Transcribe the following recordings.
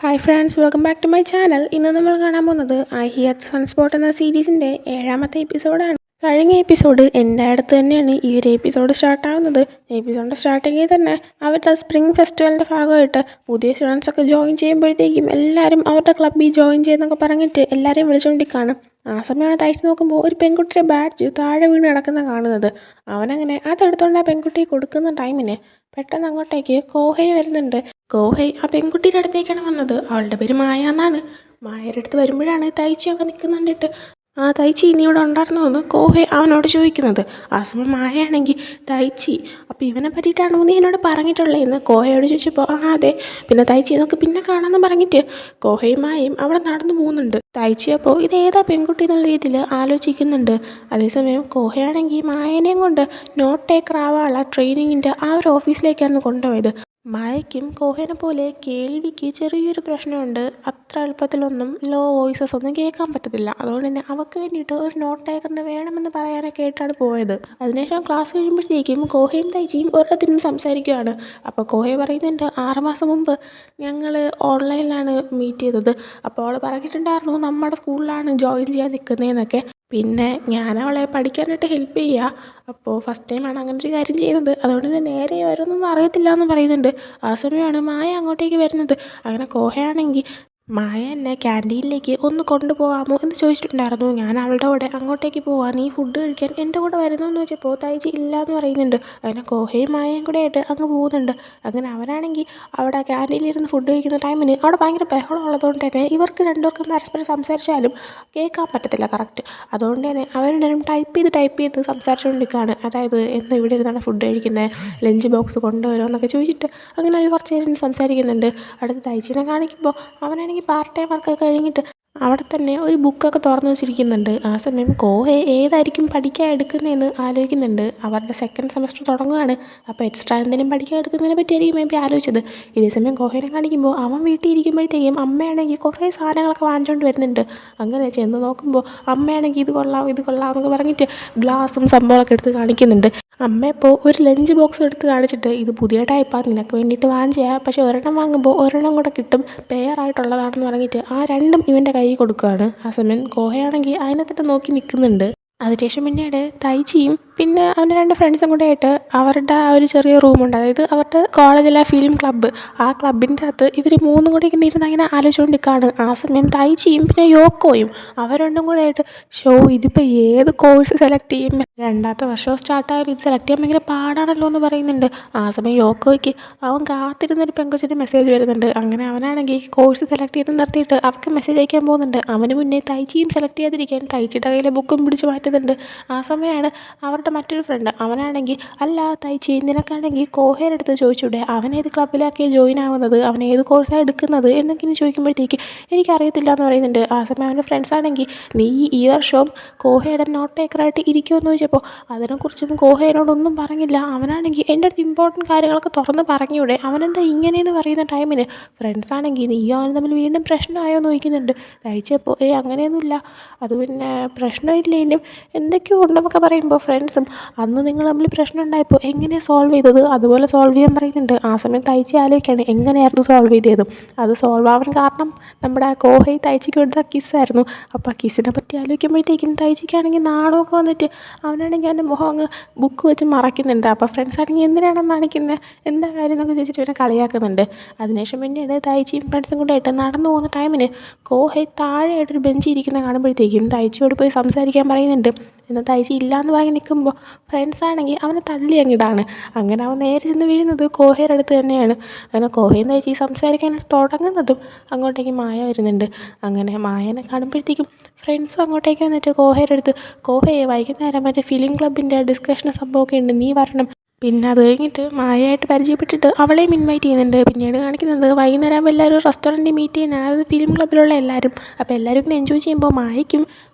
Hi friends, welcome back to my channel. ഇന്ന് നമ്മൾ കാണാൻ പോകുന്നത് ഐ ഹിയർ സൺസ്പോട്ട് എന്ന സീരീസിൻ്റെ 7ാമത്തെ എപ്പിസോഡാണ്. കഴിഞ്ഞ എപ്പിസോഡ് എൻ്റെ അടുത്ത് തന്നെയാണ് ഈ ഒരു എപ്പിസോഡ് സ്റ്റാർട്ടാവുന്നത്. എപ്പിസോഡിൻ്റെ സ്റ്റാർട്ടിങ്ങിൽ തന്നെ അവരുടെ സ്പ്രിംഗ് ഫെസ്റ്റിവലിൻ്റെ ഭാഗമായിട്ട് പുതിയ സ്റ്റുഡൻസൊക്കെ ജോയിൻ ചെയ്യുമ്പോഴത്തേക്കും എല്ലാവരും അവരുടെ ക്ലബ്ബിൽ ജോയിൻ ചെയ്യുന്നൊക്കെ പറഞ്ഞിട്ട് എല്ലാവരെയും വിളിച്ചുകൊണ്ടിരിക്കുകയാണ്. ആ സമയമാണ് തയ്ച്ച് നോക്കുമ്പോൾ ഒരു പെൺകുട്ടിയുടെ ബാഡ്ജ് താഴെ വീണ് കിടക്കുന്ന കാണുന്നത്. അവനങ്ങനെ അതെടുത്തുകൊണ്ട് ആ പെൺകുട്ടിയെ കൊടുക്കുന്ന ടൈമിന് പെട്ടെന്ന് അങ്ങോട്ടേക്ക് കോഹൈ വരുന്നുണ്ട്. കോഹൈ ആ പെൺകുട്ടിയുടെ അടുത്തേക്കാണ് വന്നത്. അവളുടെ പേര് മായ എന്നാണ്. മായയുടെ അടുത്ത് വരുമ്പോഴാണ് തയ്ച്ചി അവിടെ നിൽക്കുന്നുണ്ടിട്ട് തയ്ച്ചി നീ ഇവിടെ ഉണ്ടായിരുന്നോ എന്ന് കോഹൈ അവനോട് ചോദിക്കുന്നത്. ആ സമയം മായയാണെങ്കിൽ തയ്ച്ചി അപ്പോൾ ഇവനെ പറ്റിയിട്ടാണോ നീ എന്നോട് പറഞ്ഞിട്ടുള്ളതെന്ന് കോഹയോട് ചോദിച്ചപ്പോൾ അതെ, പിന്നെ തയ്ച്ചി നമുക്ക് പിന്നെ കാണാമെന്ന് പറഞ്ഞിട്ട് കോഹയും മായയും അവിടെ നടന്നു പോകുന്നുണ്ട്. തയ്ച്ചി അപ്പോൾ ഇതേതാ പെൺകുട്ടി എന്നുള്ള രീതിയിൽ ആലോചിക്കുന്നുണ്ട്. അതേസമയം കോഹയാണെങ്കിൽ മായനെയും കൊണ്ട് നോട്ട് ടേക്കർ ആവാനുള്ള ട്രെയിനിങ്ങിൻ്റെ ആ ഒരു ഓഫീസിലേക്കാണ് കൊണ്ടുപോയത്. മായയ്ക്കും കോഹേനെ പോലെ കേൾവിക്ക് ചെറിയൊരു പ്രശ്നമുണ്ട്. അത്ര എളുപ്പത്തിലൊന്നും ലോ വോയിസസ് ഒന്നും കേൾക്കാൻ പറ്റത്തില്ല. അതുകൊണ്ട് തന്നെ അവൾക്ക് വേണ്ടിയിട്ട് ഒരു നോട്ട് ടേക്കറിന് വേണമെന്ന് പറയാനൊക്കെ ആയിട്ടാണ് പോയത്. അതിനുശേഷം ക്ലാസ് കഴിയുമ്പോഴത്തേക്കും കോഹയും തയ്ച്ചിയും ഒരിടത്തിരുന്ന് സംസാരിക്കുകയാണ്. അപ്പോൾ കോഹയെ പറയുന്നുണ്ട്, 6 മാസം മുമ്പ് ഞങ്ങൾ ഓൺലൈനിലാണ് മീറ്റ് ചെയ്തത്. അപ്പോൾ അവൾ പറഞ്ഞിട്ടുണ്ടായിരുന്നു നമ്മുടെ സ്കൂളിലാണ് ജോയിൻ ചെയ്യാൻ നിൽക്കുന്നതെന്നൊക്കെ. പിന്നെ ഞാൻ അവളെ പഠിക്കാനായിട്ട് ഹെൽപ്പ് ചെയ്യുക. അപ്പോൾ ഫസ്റ്റ് ടൈമാണ് അങ്ങനെ ഒരു കാര്യം ചെയ്യുന്നത്. അതുകൊണ്ട് തന്നെ നേരെ വരുന്നൊന്നും അറിയത്തില്ല എന്ന് പറയുന്നുണ്ട്. ആ സമയമാണ് മായ അങ്ങോട്ടേക്ക് വരുന്നത്. അങ്ങനെ കോഹയാണെങ്കിൽ മായ എന്നെ ക്യാൻറ്റീനിലേക്ക് ഒന്ന് കൊണ്ടുപോകാമോ എന്ന് ചോദിച്ചിട്ടുണ്ടായിരുന്നു. ഞാൻ അവളുടെ കൂടെ അങ്ങോട്ടേക്ക് പോവാം, നീ ഫുഡ് കഴിക്കാൻ എൻ്റെ കൂടെ വരുന്നു എന്ന് ചോദിച്ചപ്പോൾ തയ്ച്ച് ഇല്ല എന്ന് പറയുന്നുണ്ട്. അങ്ങനെ കോഹയും മായയും കൂടെ ആയിട്ട് അങ്ങ് പോകുന്നുണ്ട്. അങ്ങനെ അവരാണെങ്കിൽ അവിടെ ക്യാൻറ്റീനിലിരുന്ന് ഫുഡ് കഴിക്കുന്ന ടൈമിന് അവിടെ ഭയങ്കര ബഹളം ഉള്ളതുകൊണ്ട് തന്നെ ഇവർക്ക് രണ്ടുപേർക്കും പരസ്പരം സംസാരിച്ചാലും കേൾക്കാൻ പറ്റത്തില്ല കറക്റ്റ്. അതുകൊണ്ട് തന്നെ അവരുടെ ടൈപ്പ് ചെയ്ത് സംസാരിച്ചുകൊണ്ടിരിക്കുകയാണ്. അതായത് എന്ന് ഇവിടെ ഇരുന്നാണ് ഫുഡ് കഴിക്കുന്നത്, ലഞ്ച് ബോക്സ് കൊണ്ടുവരുമോ എന്നൊക്കെ ചോദിച്ചിട്ട് അങ്ങനെ അവർ കുറച്ച് നേരം സംസാരിക്കുന്നുണ്ട്. അടുത്ത് തയ്ച്ചിനെ കാണിക്കുമ്പോൾ അവനാണെങ്കിൽ പാർട്ട് ടൈം വർക്കൊക്കെ കഴിഞ്ഞിട്ട് അവിടെ തന്നെ ഒരു ബുക്കൊക്കെ തുറന്നു വെച്ചിരിക്കുന്നുണ്ട്. ആ സമയം കോഹെ ഏതായിരിക്കും പഠിക്കാൻ എടുക്കുന്നതെന്ന് ആലോചിക്കുന്നുണ്ട്. അവരുടെ സെക്കൻഡ് സെമസ്റ്റർ തുടങ്ങുകയാണ്. അപ്പോൾ എക്സ്ട്രാ എന്തെങ്കിലും പഠിക്കാൻ എടുക്കുന്നതിനെ പറ്റിയായിരിക്കും മേ ബി ആലോചിച്ചത്. ഇതേ സമയം കോഹേനെ കാണിക്കുമ്പോൾ അവൻ വീട്ടിൽ ഇരിക്കുമ്പോഴത്തേക്കും അമ്മയാണെങ്കിൽ കുറേ സാധനങ്ങളൊക്കെ വാങ്ങിച്ചുകൊണ്ട് വരുന്നുണ്ട്. അങ്ങനെ ചെന്ന് നോക്കുമ്പോൾ അമ്മയാണെങ്കിൽ ഇത് കൊള്ളാം എന്നൊക്കെ പറഞ്ഞിട്ട് ഗ്ലാസും സംഭവമൊക്കെ എടുത്ത് കാണിക്കുന്നുണ്ട്. അമ്മ ഇപ്പോൾ ഒരു ലഞ്ച് ബോക്സ് എടുത്ത് കാണിച്ചിട്ട് ഇത് പുതിയ ടൈപ്പാണ്, നിനക്ക് വേണ്ടിയിട്ട് വാങ്ങിച്ചാൽ പക്ഷേ ഒരെണ്ണം വാങ്ങുമ്പോൾ ഒരെണ്ണം കൂടെ കിട്ടും, പെയറായിട്ടുള്ളതാണെന്ന് പറഞ്ഞിട്ട് ആ രണ്ടും ഇവൻ്റെ കയ്യിൽ കൊടുക്കുകയാണ്. ആ സമയം കോഹയാണെങ്കിൽ അതിനകത്തിട്ട് നോക്കി നിൽക്കുന്നുണ്ട്. അതിനുശേഷം പിന്നീട് തയ്ച്ചിയും പിന്നെ അവൻ്റെ 2 ഫ്രണ്ട്സും കൂടെ ആയിട്ട് അവരുടെ ആ ഒരു ചെറിയ റൂമുണ്ട്, അതായത് അവരുടെ കോളേജിലെ ഫിലിം ക്ലബ്ബ്, ആ ക്ലബിൻ്റെ അകത്ത് ഇവർ 3 കൂടെ ഇങ്ങനെ ഇരുന്ന് അങ്ങനെ ആലോചിച്ചുകൊണ്ടിരിക്കുകയാണ്. ആ സമയം തയ്ച്ചിയും പിന്നെ യോക്കോയും അവർ 2 കൂടെ ആയിട്ട് ഇതിപ്പോൾ ഏത് കോഴ്സ് സെലക്ട് ചെയ്യും, 2ാമത്തെ വർഷവും സ്റ്റാർട്ടായാലും ഇത് സെലക്ട് ചെയ്യാൻ ഭയങ്കര പാടാണല്ലോ എന്ന് പറയുന്നുണ്ട്. ആ സമയം യോക്കോയ്ക്ക് അവൻ കാത്തിരുന്നൊരു പെങ്കൊച്ചിൻ്റെ മെസ്സേജ് വരുന്നുണ്ട്. അങ്ങനെ അവനാണെങ്കിൽ കോഴ്സ് സെലക്ട് ചെയ്ത് നിർത്തിയിട്ട് അവർക്ക് മെസ്സേജ് അയക്കാൻ പോകുന്നുണ്ട്. അവന് മുന്നേ തയ്ച്ചിയും സെലക്ട് ചെയ്യാതിരിക്കാൻ തയ്ച്ചിയുടെ കയ്യിലെ ബുക്കും പിടിച്ച് മാറ്റുന്നുണ്ട്. ആ സമയമാണ് അവരുടെ മറ്റൊരു ഫ്രണ്ട് അവനാണെങ്കിൽ, അല്ല തയ്ച്ചി നിനക്കാണെങ്കിൽ കോഹയുടെ അടുത്ത് ചോദിച്ചൂടെ അവൻ ഏത് ക്ലബ്ബിലൊക്കെയാണ് ജോയിൻ ആവുന്നത്, അവൻ ഏത് കോഴ്സാണ് എടുക്കുന്നത് എന്നൊക്കെ ചോദിക്കുമ്പോഴത്തേക്ക് എനിക്കറിയത്തില്ല എന്ന് പറയുന്നുണ്ട്. ആ സമയം അവൻ്റെ ഫ്രണ്ട്സ് ആണെങ്കിൽ നീ ഈ വർഷവും കോഹയുടെ നോട്ട് ടേക്കറായിട്ട് ഇരിക്കുമെന്ന് ചോദിച്ചപ്പോൾ അതിനെക്കുറിച്ചും കോഹയോടൊന്നും പറഞ്ഞില്ല. അവനാണെങ്കിൽ എൻ്റെ അടുത്ത് ഇമ്പോർട്ടൻറ്റ് കാര്യങ്ങളൊക്കെ തുറന്ന് പറഞ്ഞൂടെ, അവനെന്താ ഇങ്ങനെയെന്ന് പറയുന്ന ടൈമിന് ഫ്രണ്ട്സ് ആണെങ്കിൽ നീ അവൻ തമ്മിൽ വീണ്ടും പ്രശ്നമായോ എന്ന് ചോദിക്കുന്നുണ്ട്. തയ്ച്ചപ്പോൾ അങ്ങനെയൊന്നുമില്ല, അത് പിന്നെ പ്രശ്നമില്ലെങ്കിലും എന്തൊക്കെയോ ഉണ്ടെന്നൊക്കെ പറയുമ്പോൾ ഫ്രണ്ട്സും അന്ന് നിങ്ങൾ തമ്മിൽ പ്രശ്നം ഉണ്ടായപ്പോൾ എങ്ങനെയാണ് സോൾവ് ചെയ്തത് അതുപോലെ സോൾവ് ചെയ്യാൻ പറയുന്നുണ്ട്. ആ സമയം തയ്ച്ച് ആലോചിക്കുകയാണ് എങ്ങനെയായിരുന്നു സോൾവ് ചെയ്തത്. അത് സോൾവ് ആവാൻ കാരണം നമ്മുടെ കോഹൈ തയ്ച്ചിക്ക് കൊടുത്ത കിസ്സായിരുന്നു. അപ്പോൾ ആ കിസ്സിനെ പറ്റി ആലോചിക്കുമ്പോഴത്തേക്കും തയ്ച്ചിക്കാണെങ്കിൽ നാണമൊക്കെ വന്നിട്ട് അവനാണെങ്കിൽ അവൻ്റെ മുഖം അങ്ങ് ബുക്ക് വെച്ച് മറയ്ക്കുന്നുണ്ട്. അപ്പോൾ ഫ്രണ്ട്സ് ആണെങ്കിൽ എന്തിനാണ് കാണിക്കുന്നത്, എന്താ കാര്യം എന്നൊക്കെ ചോദിച്ചിട്ട് ഇവനെ കളിയാക്കുന്നുണ്ട്. അതിനുശേഷം പിന്നീട് തയ്ച്ചിയും ഫ്രണ്ട്സും കൂടെ ആയിട്ട് നടന്നു പോകുന്ന ടൈമിന് കോഹൈ താഴെയായിട്ടൊരു ബെഞ്ച് ഇരിക്കുന്ന കാണുമ്പോഴത്തേക്കും തയ്ച്ചിയോട് പോയി സംസാരിക്കാൻ പറയുന്നുണ്ട്. എന്നാൽ തയ്ച്ചി ഇല്ലയെന്ന് പറഞ്ഞ് നിൽക്കുമ്പോൾ ഫ്രണ്ട്സ് ആണെങ്കിൽ അവനെ തള്ളി അങ്ങിടാണ്. അങ്ങനെ അവൻ നേരെ ചെന്ന് വീഴുന്നത് കോഹയുടെ അടുത്ത് തന്നെയാണ്. അങ്ങനെ കോഹയും തയ്ച്ചി സംസാരിക്കാനായിട്ട് തുടങ്ങുന്നതും അങ്ങോട്ടേക്ക് മായ വരുന്നുണ്ട്. അങ്ങനെ മായനെ കാണുമ്പോഴത്തേക്കും ഫ്രണ്ട്സും അങ്ങോട്ടേക്ക് വന്നിട്ട് കോഹയുടെ അടുത്ത്, കോഹയെ വൈകുന്നേരം മറ്റേ ഫിലിം ക്ലബിൻ്റെ ഡിസ്കഷൻ സംഭവമൊക്കെ ഉണ്ട്, നീ വരണം. പിന്നെ അത് കഴിഞ്ഞിട്ട് മായയായിട്ട് പരിചയപ്പെട്ടിട്ട് അവളെയും ഇൻവൈറ്റ് ചെയ്യുന്നുണ്ട്. പിന്നീട് കാണിക്കുന്നത് വൈകുന്നേരം ആകുമ്പോൾ എല്ലാവരും റെസ്റ്റോറൻറ്റിൽ മീറ്റ് ചെയ്യുന്നതാണ്, അതായത് ഫിലിം ക്ലബിലുള്ള എല്ലാവരും. അപ്പോൾ എല്ലാവരും ഇങ്ങനെ എൻജോയ് ചെയ്യുമ്പോൾ മായയ്ക്കും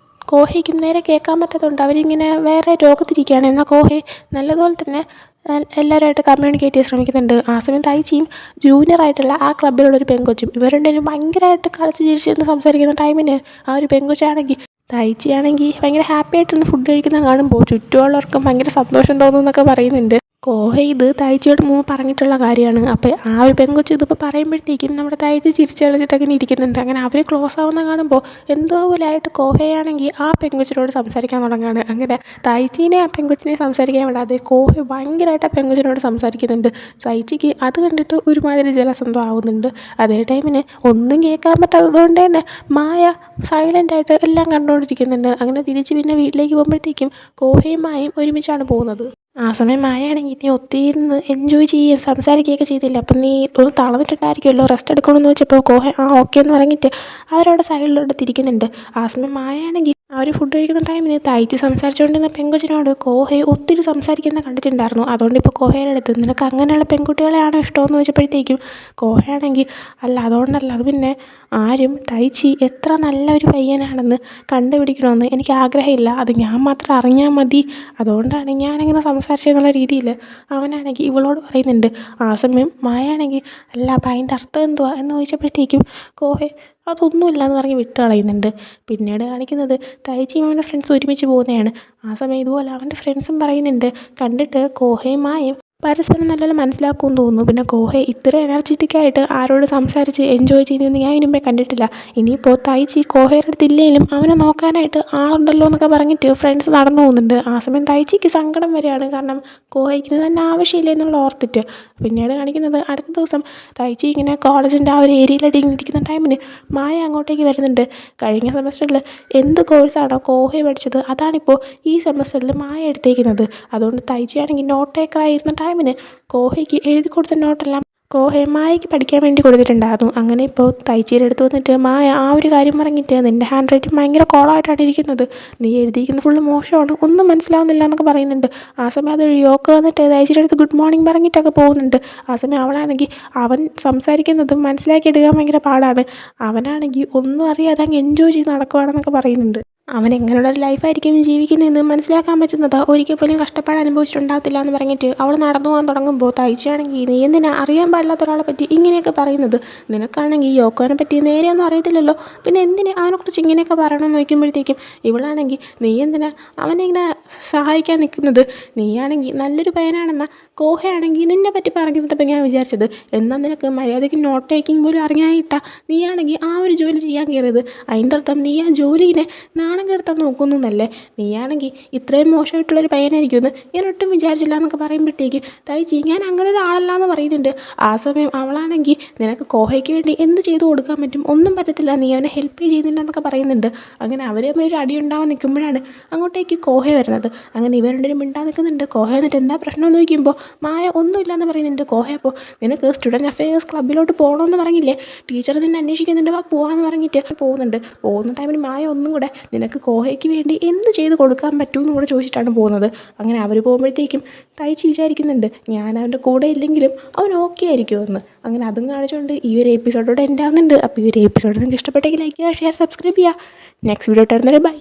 കോഹയ്ക്കും നേരെ കേൾക്കാൻ പറ്റാത്തതുകൊണ്ട് അവരിങ്ങനെ വേറെ രോഗത്തിരിക്കുകയാണ്. എന്നാൽ കോഹെ നല്ലതുപോലെ തന്നെ എല്ലാവരുമായിട്ട് കമ്മ്യൂണിക്കേറ്റ് ചെയ്യാൻ ശ്രമിക്കുന്നുണ്ട്. ആ സമയം തയ്ച്ചിയും ജൂനിയറായിട്ടുള്ള ആ ക്ലബിലുള്ളൊരു പെങ്കൊച്ചും ഇവർ രണ്ടുപേരും ഭയങ്കരമായിട്ട് കളിച്ച് ചിരിച്ചിരുന്ന് സംസാരിക്കുന്ന ടൈമിന് ആ ഒരു പെങ്കൊച്ചാണെങ്കിൽ തയ്ച്ചിയാണെങ്കിൽ ഭയങ്കര ഹാപ്പി ആയിട്ടിരുന്ന് ഫുഡ് കഴിക്കുന്നത് കാണുമ്പോൾ ചുറ്റുമുള്ളവർക്കും ഭയങ്കര സന്തോഷം തോന്നുന്നൊക്കെ പറയുന്നുണ്ട്. കോഹ ഇത് തായ്ച്ചിയോട് മുമ്പ് പറഞ്ഞിട്ടുള്ള കാര്യമാണ്. അപ്പോൾ ആ ഒരു പെങ്കൊച്ച് ഇതിപ്പോൾ പറയുമ്പോഴത്തേക്കും നമ്മുടെ തായ്ച്ചി ചിരിച്ച് കളിച്ചിട്ട് അങ്ങനെ ഇരിക്കുന്നുണ്ട്. അങ്ങനെ അവർ ക്ലോസ് ആവുന്ന കാണുമ്പോൾ എന്തോ പോലെ ആയിട്ട് കോഹയാണെങ്കിൽ ആ പെങ്കൊച്ചിനോട് സംസാരിക്കാൻ തുടങ്ങുകയാണ്. അങ്ങനെ തായ്ച്ചീനെ ആ പെങ്കൊച്ചിനെ സംസാരിക്കാൻ വിടാതെ കോഹ ഭയങ്കരമായിട്ട് ആ പെങ്കൊച്ചിനോട് സംസാരിക്കുന്നുണ്ട്. തായ്ച്ചിക്ക് അത് കണ്ടിട്ട് ഒരുമാതിരി ജലസന്ധം ആവുന്നുണ്ട്. അതേ ടൈമിന് ഒന്നും കേൾക്കാൻ പറ്റാത്തത് കൊണ്ട് തന്നെ മായ സൈലൻ്റായിട്ട് എല്ലാം കണ്ടുകൊണ്ടിരിക്കുന്നുണ്ട്. അങ്ങനെ തിരിച്ച് പിന്നെ വീട്ടിലേക്ക് പോകുമ്പോഴത്തേക്കും കോഹയും മായയും ഒരുമിച്ചാണ് പോകുന്നത്. ആ സമയം മായയാണെങ്കിൽ നീ ഒത്തിരി ഇരുന്ന് എൻജോയ് ചെയ്യുകയും സംസാരിക്കുകയൊക്കെ ചെയ്തില്ല, അപ്പം നീ ഒന്ന് തളർന്നിട്ടുണ്ടായിരിക്കുമല്ലോ, റെസ്റ്റ് എടുക്കണമെന്ന് വെച്ചപ്പോൾ കോഹ ഓക്കെ എന്ന് പറഞ്ഞിട്ട് അവരവിടെ സൈഡിലോട്ട് തിരിക്കുന്നുണ്ട്. ആ സമയം മായയാണെങ്കിൽ അവർ ഫുഡ് കഴിക്കുന്ന ടൈമിന് തായ്ച്ചി സംസാരിച്ചുകൊണ്ടിരുന്ന പെങ്കൊച്ചിനോട് കോഹയെ ഒത്തിരി സംസാരിക്കുന്ന കണ്ടിട്ടുണ്ടായിരുന്നു. അതുകൊണ്ട് ഇപ്പോൾ കോഹയുടെ അടുത്ത് നിനക്ക് അങ്ങനെയുള്ള പെൺകുട്ടികളെയാണോ ഇഷ്ടമെന്ന് ചോദിച്ചപ്പോഴത്തേക്കും കോഹയാണെങ്കിൽ അല്ല അതുകൊണ്ടല്ല, അത് പിന്നെ ആരും തായ്ച്ചി എത്ര നല്ലൊരു പയ്യനാണെന്ന് കണ്ടുപിടിക്കണമെന്ന് എനിക്ക് ആഗ്രഹമില്ല, അത് ഞാൻ മാത്രം അറിഞ്ഞാൽ മതി, അതുകൊണ്ടാണ് ഞാനങ്ങനെ സംസാരിച്ചതെന്നുള്ള രീതിയിൽ അവനാണെങ്കിൽ ഇവളോട് പറയുന്നുണ്ട്. ആ സമയം മായാണെങ്കിൽ അല്ല അപ്പം അതിൻ്റെ അർത്ഥം എന്തുവാ എന്ന് ചോദിച്ചപ്പോഴത്തേക്കും കോഹെ അതൊന്നുമില്ല എന്ന് പറഞ്ഞ് വിട്ട് കളയുന്നുണ്ട്. പിന്നീട് കാണിക്കുന്നത് തായ്ച്ചിയും അവൻ്റെ ഫ്രണ്ട്സ് ഒരുമിച്ച് പോകുന്നതാണ്. ആ സമയം ഇതുപോലെ അവൻ്റെ ഫ്രണ്ട്സും പറയുന്നുണ്ട് കണ്ടിട്ട് കോഹയും മായയും പരസ്പരം നല്ലപോലെ മനസ്സിലാക്കുമെന്ന് തോന്നുന്നു. പിന്നെ കോഹ ഇത്ര എനർജറ്റിക്കായിട്ട് ആരോട് സംസാരിച്ച് എൻജോയ് ചെയ്യുന്നതെന്ന് ഞാൻ ഇതിന് മുമ്പേ കണ്ടിട്ടില്ല. ഇനിയിപ്പോൾ തായ്ച്ചി കോഹയുടെ അടുത്ത് ഇല്ലെങ്കിലും അവനെ നോക്കാനായിട്ട് ആളുണ്ടല്ലോ എന്നൊക്കെ പറഞ്ഞിട്ട് ഫ്രണ്ട്സ് നടന്നു പോകുന്നുണ്ട്. ആ സമയം തായ്ച്ചിക്ക് സങ്കടം വരികയാണ്, കാരണം കോഹയ്ക്ക് തന്നെ ആവശ്യമില്ല എന്നുള്ള ഓർത്തിട്ട്. പിന്നീട് കാണിക്കുന്നത് അടുത്ത ദിവസം തായ്ച്ചി ഇങ്ങനെ കോളേജിൻ്റെ ആ ഒരു ഏരിയയിലോട്ട് ഇരിക്കുന്ന ടൈമിന് മായ അങ്ങോട്ടേക്ക് വരുന്നുണ്ട്. കഴിഞ്ഞ സെമസ്റ്ററിൽ എന്ത് കോഴ്സാണോ കോഹ പഠിച്ചത് അതാണിപ്പോൾ ഈ സെമസ്റ്ററിൽ മായ എടുത്തേക്കുന്നത്. അതുകൊണ്ട് തായ്ച്ചിയാണെങ്കിൽ നോട്ട് ടേക്കറായിരുന്ന ടൈമിന് കോഹയ്ക്ക് എഴുതി കൊടുത്ത നോട്ടെല്ലാം കോഹ മായയ്ക്ക് പഠിക്കാൻ വേണ്ടി കൊടുത്തിട്ടുണ്ടായിരുന്നു. അങ്ങനെ ഇപ്പോൾ തായ്ച്ചിയുടെ അടുത്ത് വന്നിട്ട് മായ ആ ഒരു കാര്യം പറഞ്ഞിട്ട് നിൻ്റെ ഹാൻഡ് റൈറ്റിംഗ് ഭയങ്കര കോളമായിട്ടാണ് ഇരിക്കുന്നത്, നീ എഴുതിയിരിക്കുന്നത് ഫുള്ള് മോശമാണ്, ഒന്നും മനസ്സിലാവുന്നില്ല എന്നൊക്കെ പറയുന്നുണ്ട്. ആ സമയം അത് യോക്ക് വന്നിട്ട് തായ്ച്ചിയുടെ അടുത്ത് ഗുഡ് മോർണിംഗ് പറഞ്ഞിട്ടൊക്കെ പോകുന്നുണ്ട്. ആ സമയം അവളാണെങ്കിൽ അവൻ സംസാരിക്കുന്നതും മനസ്സിലാക്കിയെടുക്കാൻ ഭയങ്കര പാടാണ്, അവനാണെങ്കിൽ ഒന്നും അറിയാതെ അങ്ങ് എൻജോയ് ചെയ്ത് നടക്കുവാണെന്നൊക്കെ പറയുന്നുണ്ട്. അവൻ എങ്ങനെയുള്ള ഒരു ലൈഫായിരിക്കും ജീവിക്കുന്നതെന്ന് മനസ്സിലാക്കാൻ പറ്റുന്നത് ഒരിക്കൽ പോലും കഷ്ടപ്പാട് അനുഭവിച്ചിട്ടുണ്ടാകത്തില്ല എന്ന് പറഞ്ഞിട്ട് അവൾ നടന്നു പോകാൻ തുടങ്ങുമ്പോൾ തായ്ച്ചിയാണെങ്കിൽ നീ എന്തിനാ അറിയാൻ പാടില്ലാത്ത ഒരാളെ പറ്റി ഇങ്ങനെയൊക്കെ പറയുന്നത്, നിനക്കാണെങ്കിൽ യോക്കോനെ പറ്റി നേരെയൊന്നും അറിയത്തില്ലല്ലോ, പിന്നെ എന്തിന് അവനെക്കുറിച്ച് ഇങ്ങനെയൊക്കെ പറയണമെന്ന് ചോദിക്കുമ്പോഴത്തേക്കും ഇവളാണെങ്കിൽ നീ എന്തിനാ അവനെ ഇങ്ങനെ സഹായിക്കാൻ നിൽക്കുന്നത്, നീയാണെങ്കിൽ നല്ലൊരു പയ്യനാണെന്ന കോഹയാണെങ്കിൽ നിന്നെ പറ്റി പറഞ്ഞിരുന്നപ്പോൾ ഞാൻ വിചാരിച്ചത്, എന്നാൽ നിനക്ക് മര്യാദയ്ക്ക് നോട്ട് ടേക്കിംഗ് പോലും അറിയായിട്ടാ നീയാണെങ്കിൽ ആ ഒരു ജോലി ചെയ്യാൻ കയറിയത്, അതിൻ്റെ അർത്ഥം നീ ആ ജോലിനെ നാണം കെടുത്താൻ നോക്കുന്നു എന്നല്ലേ, നീയാണെങ്കിൽ ഇത്രയും മോശമായിട്ടുള്ളൊരു പയ്യനായിരിക്കുമെന്ന് ഞാൻ ഒട്ടും വിചാരിച്ചില്ല എന്നൊക്കെ പറയുമ്പോഴത്തേക്ക് തായ്ച്ചി ഞാൻ അങ്ങനെ ഒരാളല്ല എന്ന് പറയുന്നുണ്ട്. ആ സമയം അവളാണെങ്കിൽ നിനക്ക് കോഹയ്ക്ക് വേണ്ടി എന്ത് ചെയ്തു കൊടുക്കാൻ പറ്റും, ഒന്നും പറ്റത്തില്ല, നീ അവനെ ഹെൽപ്പ് ചെയ്യുന്നില്ല എന്നൊക്കെ പറയുന്നുണ്ട്. അങ്ങനെ അവർ തമ്മിൽ ഒരു അടി ഉണ്ടാവാൻ നിൽക്കുമ്പോഴാണ് അങ്ങോട്ടേക്ക് കോഹ വരുന്നത്. അങ്ങനെ ഇവർ രണ്ടുപേരും മിണ്ടാൻ നിൽക്കുന്നുണ്ട്. കോഹ എന്നിട്ട് എന്താ പ്രശ്നം എന്ന് ചോദിക്കുമ്പോൾ മായ ഒന്നുമില്ലയെന്ന് പറയുന്നുണ്ട്. കോഹ അപ്പോൾ നിനക്ക് സ്റ്റുഡൻറ്റ് അഫയേഴ്സ് ക്ലബ്ബിലോട്ട് പോകണമെന്ന് പറഞ്ഞില്ലേ, ടീച്ചർ നിന്നെ അന്വേഷിക്കുന്നുണ്ട്, വാ പോകാമെന്ന് പറഞ്ഞിട്ട് പോകുന്ന ടൈമിന് മായ ഒന്നും കൂടെ നിനക്ക് കോഹയ്ക്ക് വേണ്ടി എന്ത് ചെയ്ത് കൊടുക്കാൻ പറ്റുമെന്ന് കൂടെ ചോദിച്ചിട്ടാണ് പോകുന്നത്. അങ്ങനെ അവർ പോകുമ്പോഴത്തേക്കും തായ്ച്ചി വിചാരിക്കുന്നുണ്ട് ഞാൻ അവൻ്റെ കൂടെ ഇല്ലെങ്കിലും അവൻ ഓക്കെ ആയിരിക്കുമെന്ന്. അങ്ങനെ അതും കാണിച്ചുകൊണ്ട് ഈ ഒരു എപ്പിസോഡോടെ എൻ്റെ ആവുന്നുണ്ട്. അപ്പോൾ ഈ ഒരു എപ്പിസോഡ് നിങ്ങൾക്ക് ഇഷ്ടപ്പെട്ടെങ്കിൽ ലൈക്ക് ചെയ്യുക, ഷെയർ, സബ്സ്ക്രൈബ് ചെയ്യുക. നെക്സ്റ്റ് വീഡിയോ ഇട്ടുതരുന്നവരെ ബൈ.